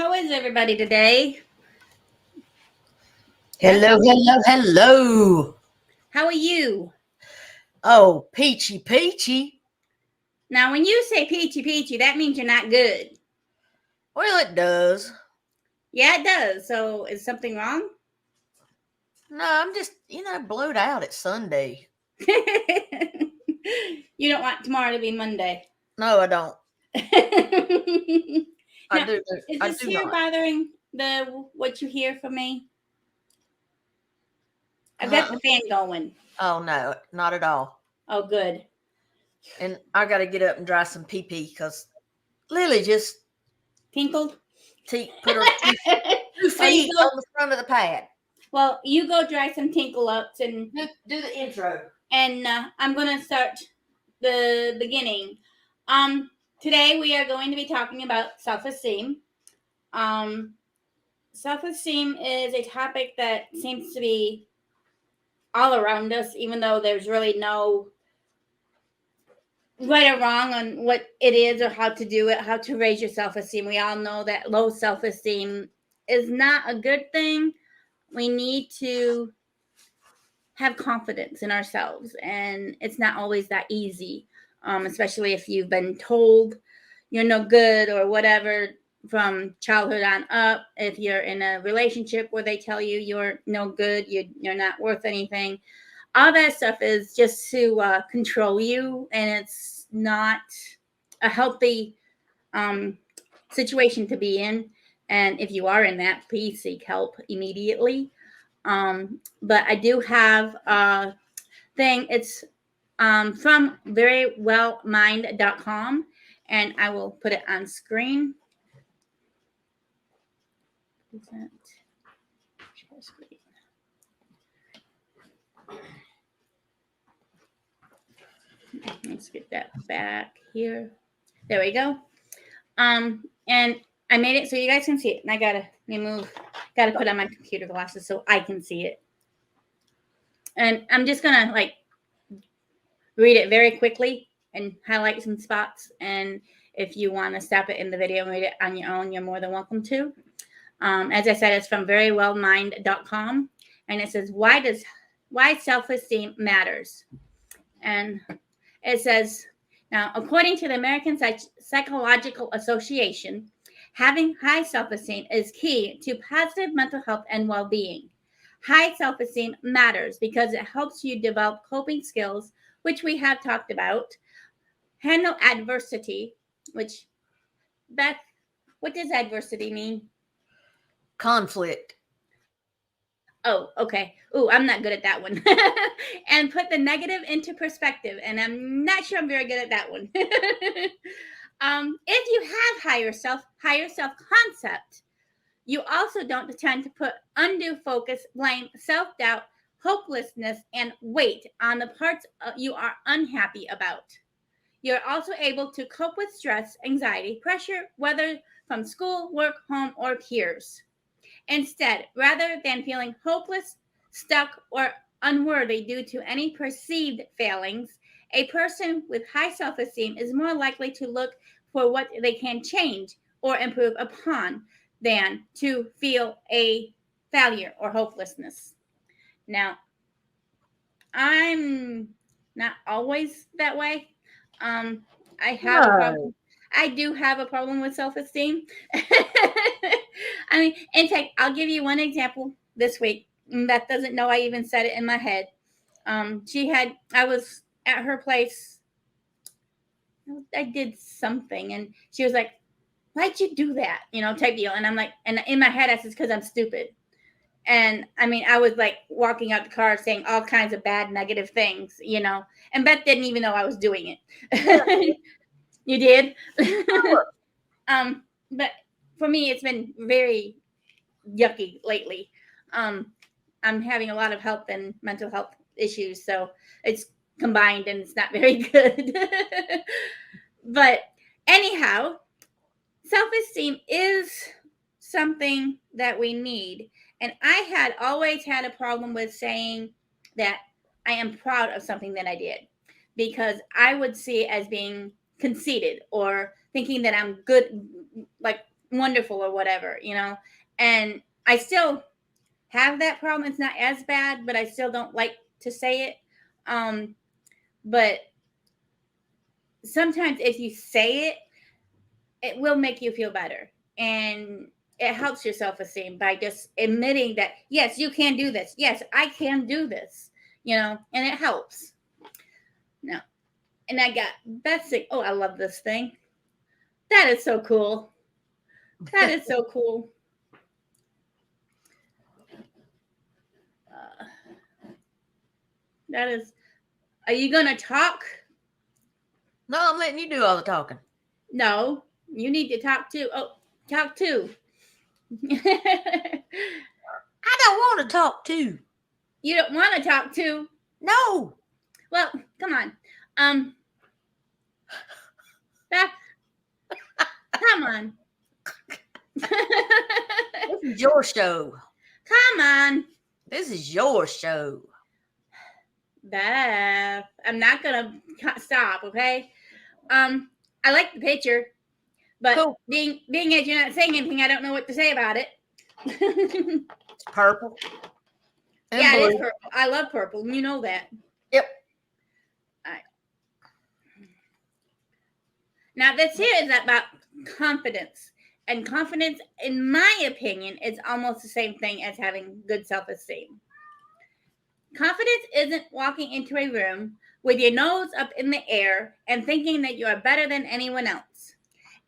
How is everybody today? Hello, hello, hello. How are you? Oh, peachy, peachy. Now, when you say peachy peachy, that means you're not good. Well, it does. Yeah, it does. So, is something wrong? No, I'm just, blowed out. It's Sunday. You don't want tomorrow to be Monday. No, I don't. Now, I do. is I this do here not. bothering what you hear from me? I've got Huh? the fan going. Oh no, not at all. Oh, good. And I got to get up and dry some pee pee because Lily just Tinkled. put her two Well, you feet go. on the front of the pad. Well, you go dry some tinkle ups and Do the intro. I'm gonna start the beginning. Today we are going to be talking about self-esteem. Um, Self-esteem is a topic that seems to be all around us, even though there's really no right or wrong on what it is or how to do it, how to raise your self-esteem. We all know that low self-esteem is not a good thing. We need to have confidence in ourselves, and it's not always that easy, especially if you've been told you're no good or whatever from childhood on up. If you're in a relationship where they tell you you're no good, you're not worth anything, all that stuff is just to control you, and it's not a healthy situation to be in. And if you are in that, please seek help immediately. But I do have a thing. It's from verywellmind.com, and I will put it on screen. Share screen. Let's get that back here. There we go. And I made it so you guys can see it. And I gotta put on my computer glasses so I can see it. And I'm just gonna read it very quickly and highlight some spots. And if you want to stop it in the video and read it on your own, you're more than welcome to. As I said, it's from verywellmind.com, and it says, why self-esteem matters. And it says, now, according to the American Psychological Association, having high self-esteem is key to positive mental health and well-being. High self-esteem matters because it helps you develop coping skills, which we have talked about, handle adversity, which, Beth, what does adversity mean? Conflict. Oh, okay. Oh, I'm not good at that one. And put the negative into perspective. And I'm not sure I'm very good at that one. If you have higher self concept, you also don't tend to put undue focus, blame, self-doubt, hopelessness, and weight on the parts you are unhappy about. You're also able to cope with stress, anxiety, pressure, whether from school, work, home, or peers. Instead, rather than feeling hopeless, stuck, or unworthy due to any perceived failings, a person with high self esteem is more likely to look for what they can change or improve upon than to feel a failure or hopelessness. Now, I'm not always that way. Um, I have a problem. I do have a problem with self-esteem. I mean, in fact, I'll give you one example this week. Beth doesn't know I even said it in my head. I was at her place. I did something, and she was like, "Why'd you do that?" Type deal. And I'm like, and in my head, I said, "Because I'm stupid." And I mean, I was like walking out the car saying all kinds of bad, negative things, And Beth didn't even know I was doing it. You did? Sure. But for me, it's been very yucky lately. I'm having a lot of health and mental health issues, so it's combined and it's not very good. But anyhow, self-esteem is something that we need. And I had always had a problem with saying that I am proud of something that I did, because I would see it as being conceited or thinking that I'm good, like wonderful or whatever, and I still have that problem. It's not as bad, but I still don't like to say it. But sometimes if you say it, it will make you feel better. And it helps your self-esteem by just admitting that, yes, you can do this. Yes, I can do this, and it helps. No. And I got Betsy. Oh, I love this thing. That is so cool. That is so cool. Uh, that is. Are you going to talk? No, I'm letting you do all the talking. No, you need to talk too. Oh, talk too. I don't want to talk too. You don't want to talk too? No. Well, come on. Beth, come on. This is your show. Come on. This is your show. Beth, I'm not going to stop, okay? I like the picture, but Cool. being as you're not saying anything, I don't know what to say about it. It's purple. Yeah, blue. It is purple. I love purple. You know that. Yep. All right. Now, this here is about confidence. And confidence, in my opinion, is almost the same thing as having good self-esteem. Confidence isn't walking into a room with your nose up in the air and thinking that you are better than anyone else.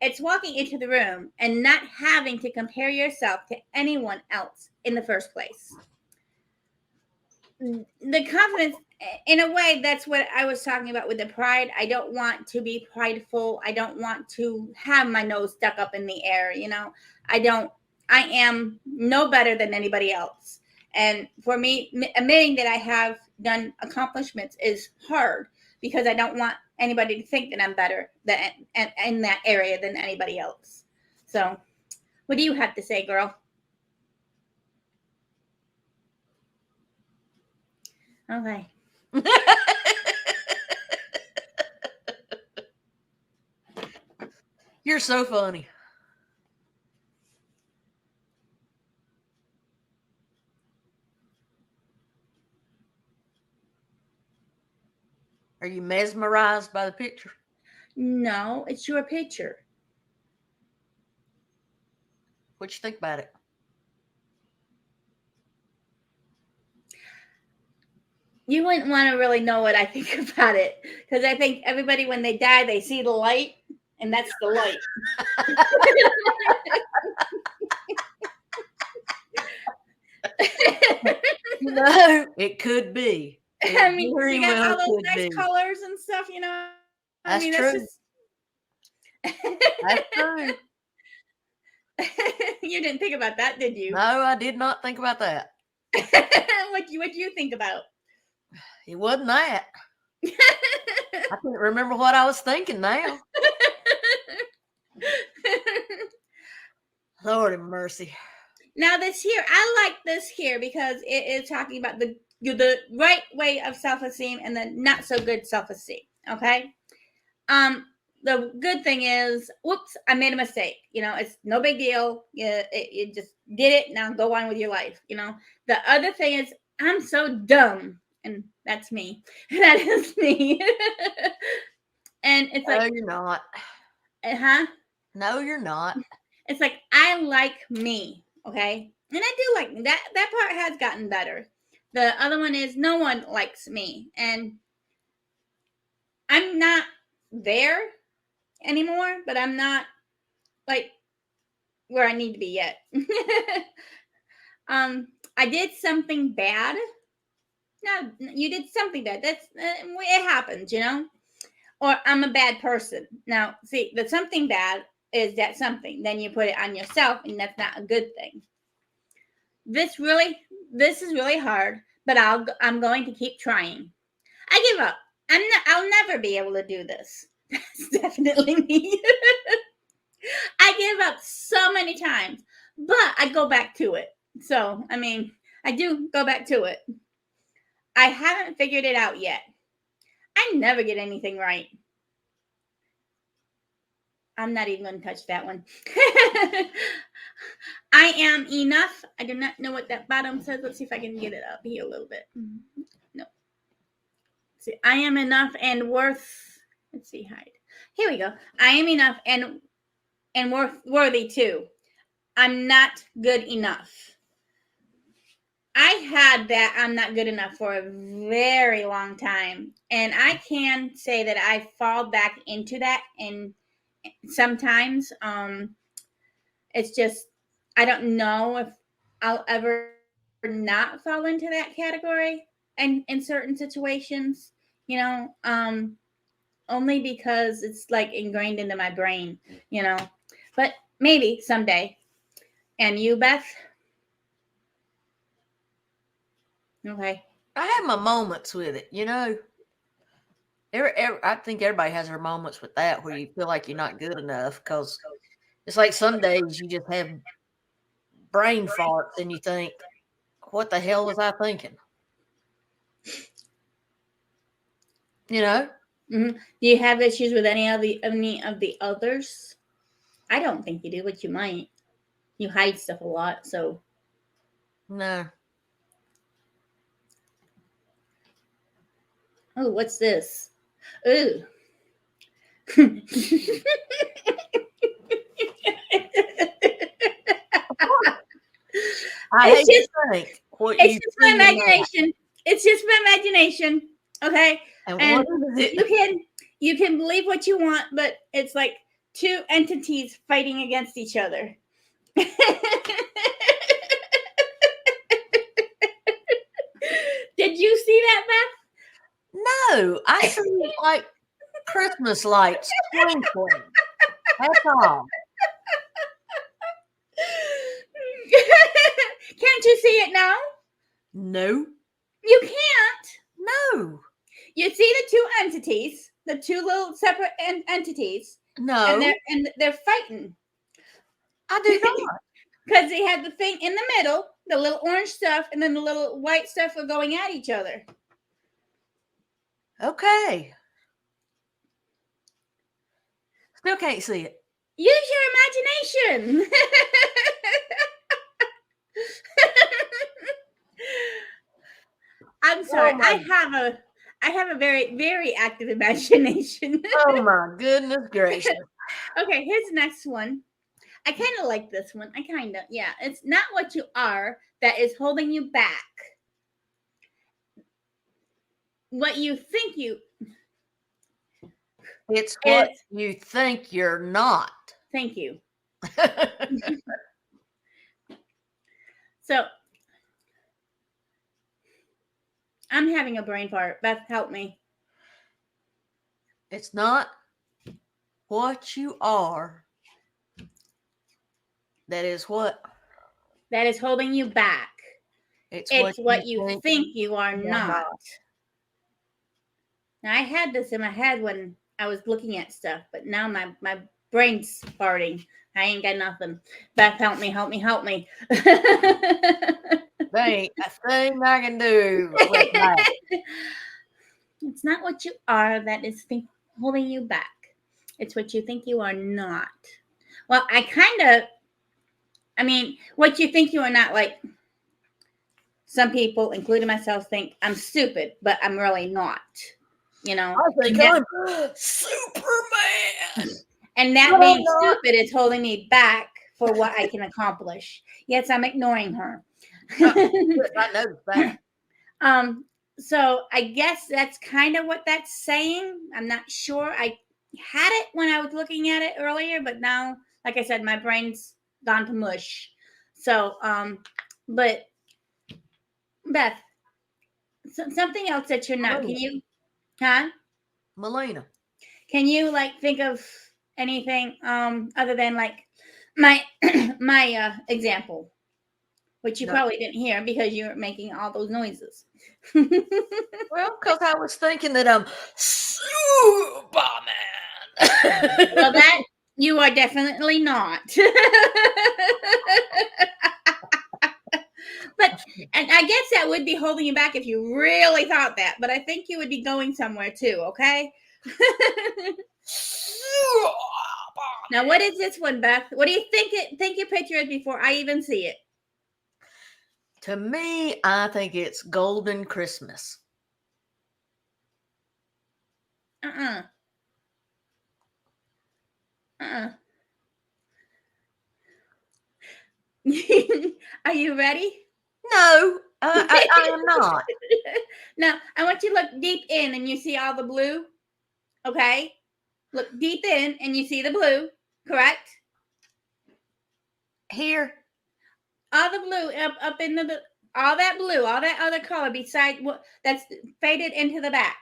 It's walking into the room and not having to compare yourself to anyone else in the first place. The confidence, in a way, that's what I was talking about with the pride. I don't want to be prideful. I don't want to have my nose stuck up in the air. I am no better than anybody else. And for me, admitting that I have done accomplishments is hard because I don't want anybody to think that I'm better than in that area than anybody else. So, what do you have to say, girl? Okay. You're so funny. Are you mesmerized by the picture? No, it's your picture. What you think about it? You wouldn't want to really know what I think about it because I think everybody, when they die, they see the light, and that's the light. It could be. I mean, you got all those nice colors and stuff, That's true. That's true. You didn't think about that, did you? No, I did not think about that. What do you think about? It wasn't that. I can't remember what I was thinking now. Lord have mercy. Now this here, I like this here because it is talking about the right way of self-esteem and the not so good self-esteem. Okay. The good thing is, whoops, I made a mistake. It's no big deal. You just did it. Now go on with your life. The other thing is, I'm so dumb. And that's me. That is me. And it's like, no, you're not. Huh? No, you're not. It's like, I like me. Okay. And I do like me. That part has gotten better. The other one is, no one likes me. And I'm not there anymore, but I'm not like where I need to be yet. I did something bad. No, you did something bad. That's it happens, Or I'm a bad person. Now, see, the something bad is that something. Then you put it on yourself, and that's not a good thing. This is really hard, but I'm going to keep trying. I give up. I'll never be able to do this. That's definitely me. I give up so many times, but I go back to it. So, I mean, I do go back to it. I haven't figured it out yet. I never get anything right. I'm not even going to touch that one. I am enough. I do not know what that bottom says. Let's see if I can get it up here a little bit. No. See, I am enough and worth. Let's see, hide. Here we go. I am enough and worthy too. I'm not good enough. I had that I'm not good enough for a very long time. And I can say that I fall back into that. And sometimes it's just, I don't know if I'll ever not fall into that category and in certain situations, only because it's like ingrained into my brain, but maybe someday. And you, Beth? Okay. I have my moments with it, I think everybody has their moments with that where you feel like you're not good enough, because it's like some days you just have brain farts and you think, what the hell was I thinking? Mm-hmm. Do you have issues with any of the others? I don't think you do, but you might. You hide stuff a lot, so. No. Oh, what's this? Ooh. I hate to think what it's you just my imagination. It's just my imagination. Okay. And what is it? You can believe what you want, but it's like two entities fighting against each other. Did you see that, Beth? No, I see like Christmas lights twinkling. That's all. Can't you see it now? No. You can't. No. You see the two entities, the two little separate entities. No. And they're fighting. I do not. Because they had the thing in the middle, the little orange stuff, and then the little white stuff were going at each other. Okay. Still can't see it. Use your imagination. I'm sorry. I have a very, very active imagination. Oh my goodness gracious. Okay, here's the next one. I kind of like this one. Yeah. It's not what you are that is holding you back. What you think you. It's what you think you're not. Thank you. So, I'm having a brain fart. Beth, help me. It's not what you are. That is what? That is holding you back. It's what you think you are not. Now, I had this in my head when I was looking at stuff, but now my brain's farting. I ain't got nothing. Beth, help me. There ain't a thing I can do with that. It's not what you are that is holding you back. It's what you think you are not. Well, what you think you are not, like, some people, including myself, think I'm stupid, but I'm really not. I think I'm Superman. And that being stupid is holding me back for what I can accomplish. Yes, I'm ignoring her. I noticed that. So I guess that's kind of what that's saying. I'm not sure. I had it when I was looking at it earlier, but now, like I said, my brain's gone to mush. So, but Beth, something else that you're not. Can you, Melina. Can you think of anything other than my my example, which you probably didn't hear because you were making all those noises. Well, because I was thinking that I'm Superman. Well, that you are definitely not. But and I guess that would be holding you back if you really thought that. But I think you would be going somewhere too. Okay. Now, what is this one, Beth? What do you think your picture is before I even see it? To me, I think it's Golden Christmas. Uh-uh. Uh-uh. Are you ready? No, I am not. Now, I want you to look deep in and you see all the blue. Okay? Look deep in and you see the blue, correct? Here, All the blue up in the all that blue, all that other color beside what that's faded into the back.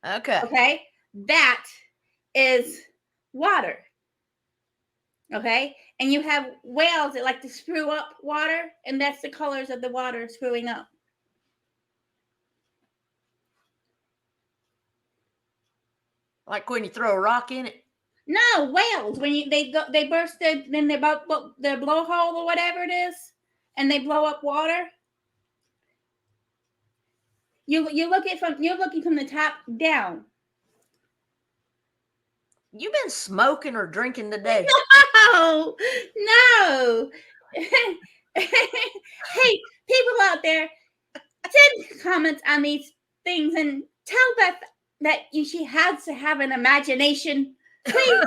okay. Okay? That is water. Okay? And you have whales that like to screw up water, and that's the colors of the water screwing up. Like when you throw a rock in it. No, whales. When they burst then they their blowhole or whatever it is, and they blow up water. You're looking from the top down. You been smoking or drinking today? No, no. Hey, people out there, send comments on these things and tell Beth that she has to have an imagination. Please.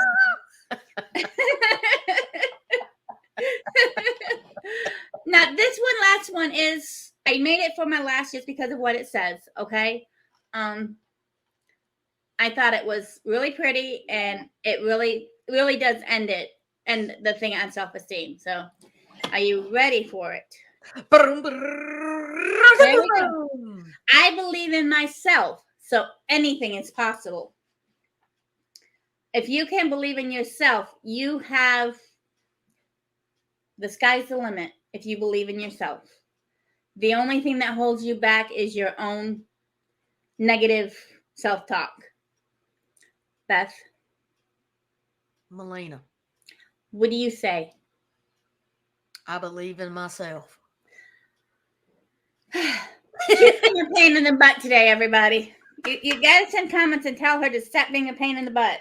Now, this last one is I made it for my last just because of what it says. Okay, I thought it was really pretty, and it really does end the thing on self-esteem. So, are you ready for it? There we go. I believe in myself, so anything is possible. If you can believe in yourself, you have the sky's the limit. If you believe in yourself, the only thing that holds you back is your own negative self-talk. Beth, Melina, what do you say? I believe in myself. She's being a pain in the butt today, everybody. You gotta send comments and tell her to stop being a pain in the butt.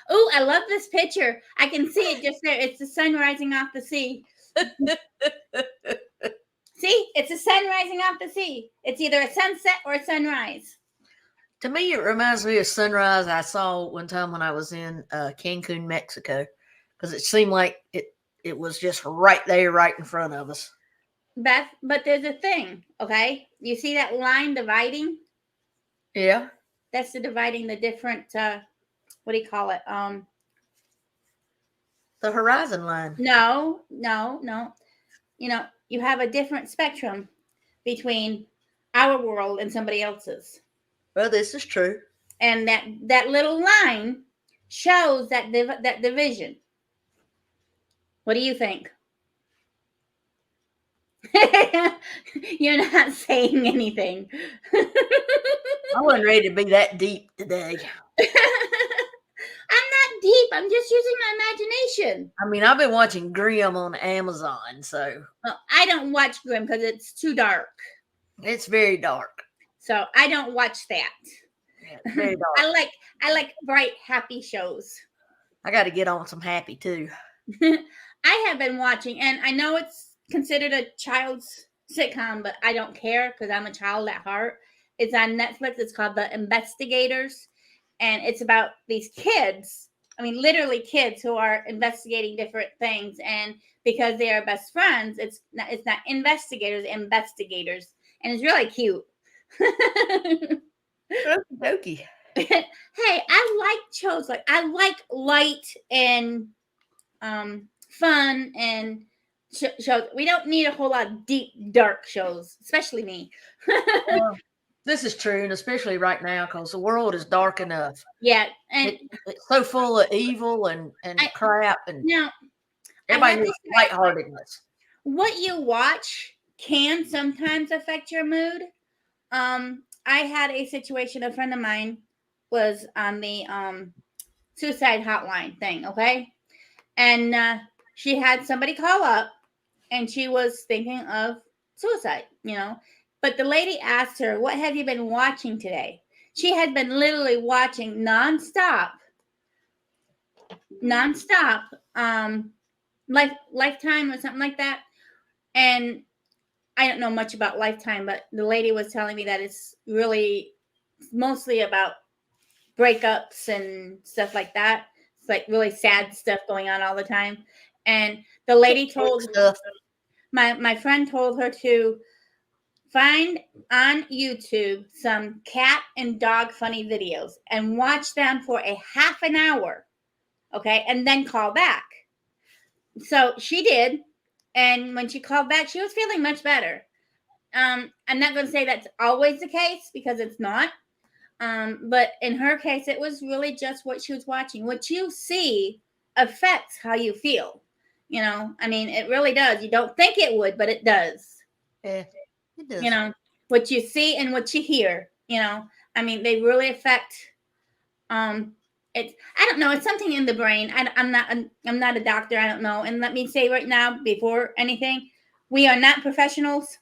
Oh, I love this picture. I can see it just there. It's the sun rising off the sea. See, it's a sun rising off the sea. It's either a sunset or a sunrise. To me, it reminds me of sunrise I saw one time when I was in Cancun, Mexico, because it seemed like it was just right there, right in front of us. Beth, but there's a thing, okay? You see that line dividing? Yeah. That's the dividing the different what do you call it? The horizon line. No. You have a different spectrum between our world and somebody else's. Well, this is true. And that little line shows that division. What do you think? You're not saying anything. I wasn't ready to be that deep today. I'm not deep. I'm just using my imagination. I mean, I've been watching Grimm on Amazon, so. Well, I don't watch Grimm because it's too dark. It's very dark. So I don't watch that. Yeah, it's very dark. I like bright, happy shows. I got to get on some happy too. I have been watching, and I know it's considered a child's sitcom, but I don't care because I'm a child at heart. It's on Netflix. It's called The Investigators, and it's about these kids. I mean, literally kids who are investigating different things, and because they are best friends, it's not investigators, and it's really cute. Okey. Hey, I like shows I like light and fun and shows. We don't need a whole lot of deep, dark shows, especially me. This is true, and especially right now because the world is dark enough. Yeah, and it's so full of evil and crap, and now everybody needs lightheartedness. What you watch can sometimes affect your mood. I had a situation. A friend of mine was on the suicide hotline thing. Okay, and she had somebody call up, and she was thinking of suicide. But the lady asked her, "What have you been watching today?" She had been literally watching nonstop nonstop, Lifetime or something like that. And I don't know much about Lifetime, but the lady was telling me that it's really mostly about breakups and stuff like that. It's like really sad stuff going on all the time. And the lady told Stuff. my friend told her to find on YouTube some cat and dog funny videos and watch them for a half an hour. Okay, and then call back. So she did, and when she called back, she was feeling much better. I'm not going to say that's always the case because it's not. But in her case, it was really just what she was watching. What you see affects how you feel. You know, I mean, it really does. You don't think it would, but it does. Yeah, it does. You know, what you see and what you hear. You know, I mean, they really affect. It's I don't know. It's something in the brain. I'm not a doctor. I don't know. And let me say right now, before anything, we are not professionals.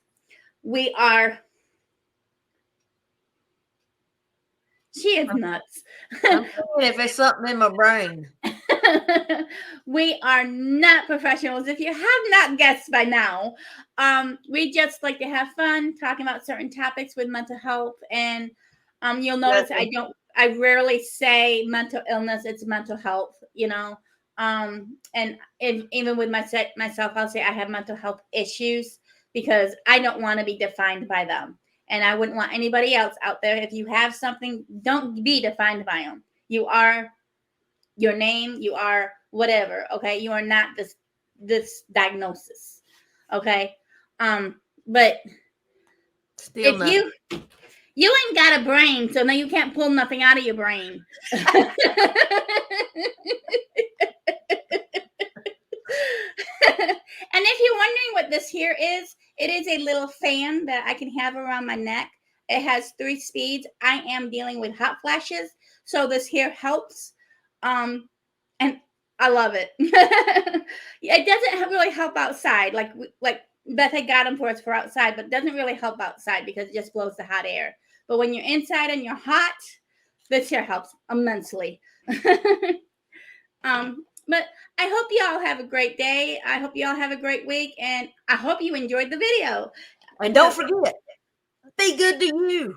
We are. She is nuts. I'm saying if it's something in my brain. We are not professionals. If you have not guessed by now, we just like to have fun talking about certain topics with mental health. And you'll notice I rarely say mental illness, it's mental health, you know. And even with myself, I'll say I have mental health issues because I don't want to be defined by them. And I wouldn't want anybody else out there. If you have something, don't be defined by them. You are your name, you are whatever. Okay, you are not this diagnosis. Okay, but Still if nothing. you ain't got a brain, so now you can't pull nothing out of your brain. And if you're wondering what this here is, it is a little fan that I can have around my neck. It has 3 speeds. I am dealing with hot flashes, so this here helps. And I love it. It doesn't really help outside, like Beth had got them for us for outside, but it doesn't really help outside because it just blows the hot air. But when you're inside and you're hot, this here helps immensely. But I hope you all have a great day. I hope you all have a great week, and I hope you enjoyed the video. And don't forget, be good to you.